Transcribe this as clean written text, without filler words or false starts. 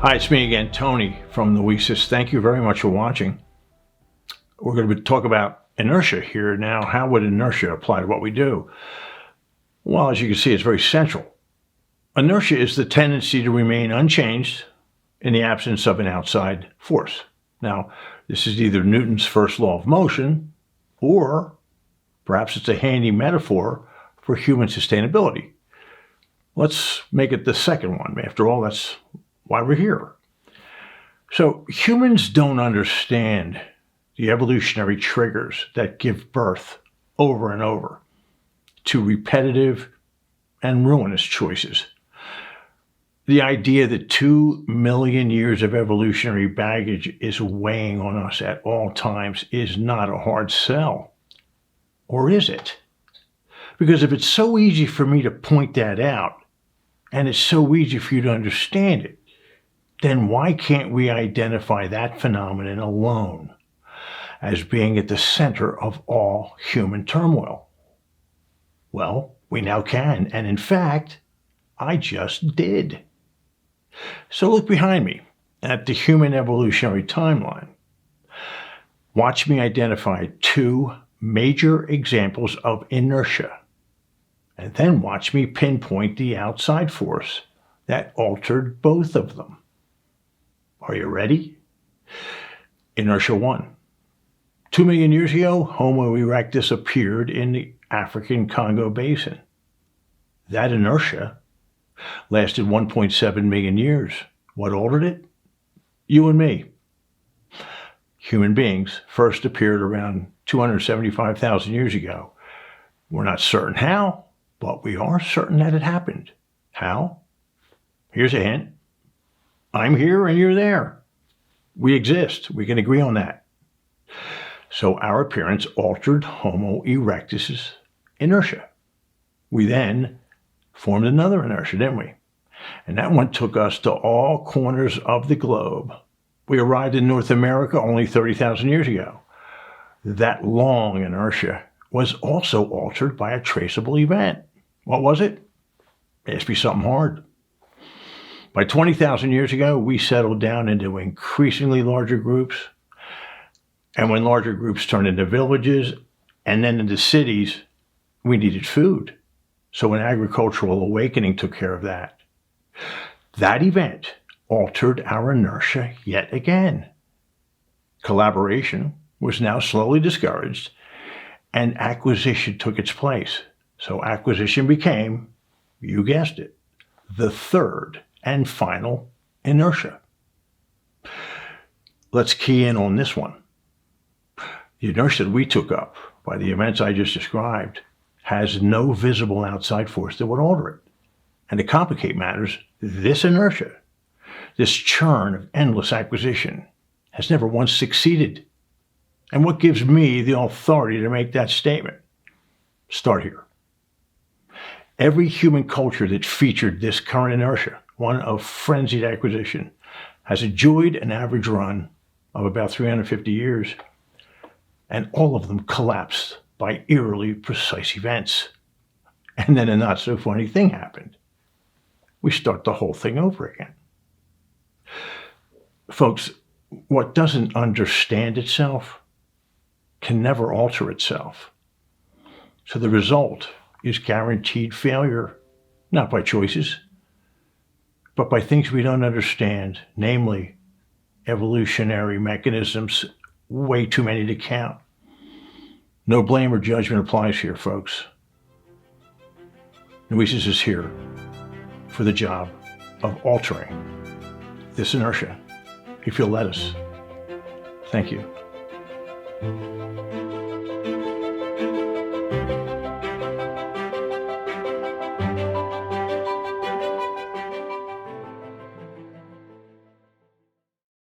Hi, it's me again, Tony from Noēsis. Thank you very much for watching. We're going to talk about inertia here now. How would inertia apply to what we do? Well, as you can see, it's very central. Inertia is the tendency to remain unchanged in the absence of an outside force. Now, this is either Newton's first law of motion, or perhaps it's a handy metaphor for human sustainability. Let's make it the second one. After all, that's why we're here. So humans don't understand the evolutionary triggers that give birth over and over to repetitive and ruinous choices. The idea that 2 million years of evolutionary baggage is weighing on us at all times is not a hard sell. Or is it? Because if it's so easy for me to point that out, and it's so easy for you to understand it, then why can't we identify that phenomenon alone as being at the center of all human turmoil? Well, we now can, and in fact, I just did. So look behind me at the human evolutionary timeline. Watch me identify 2 major examples of inertia, and then watch me pinpoint the outside force that altered both of them. Are you ready? Inertia 1. 2 million years ago, Homo erectus appeared in the African Congo Basin. That inertia lasted 1.7 million years. What altered it? You and me. Human beings first appeared around 275,000 years ago. We're not certain how, but we are certain that it happened. How? Here's a hint. I'm here and you're there. We exist. We can agree on that. So our appearance altered Homo erectus's inertia. We then formed another inertia, didn't we? And that one took us to all corners of the globe. We arrived in North America only 30,000 years ago. That long inertia was also altered by a traceable event. What was it? It must be something hard. By 20,000 years ago, we settled down into increasingly larger groups. And when larger groups turned into villages and then into cities, we needed food. So an agricultural awakening took care of that. That event altered our inertia yet again. Collaboration was now slowly discouraged, and acquisition took its place. So acquisition became, you guessed it, the third and final inertia. Let's key in on this one. The inertia that we took up by the events I just described has no visible outside force that would alter it. And to complicate matters, this inertia, this churn of endless acquisition, has never once succeeded. And what gives me the authority to make that statement? Start here. Every human culture that featured this current inertia, one of frenzied acquisition, has enjoyed an average run of about 350 years, and all of them collapsed by eerily precise events. And then a not-so-funny thing happened. We start the whole thing over again. Folks, what doesn't understand itself can never alter itself. So the result is guaranteed failure, not by choices, but by things we don't understand, namely evolutionary mechanisms, way too many to count. No blame or judgment applies here, folks. Noēsis is here for the job of altering this inertia, if you'll let us. Thank you.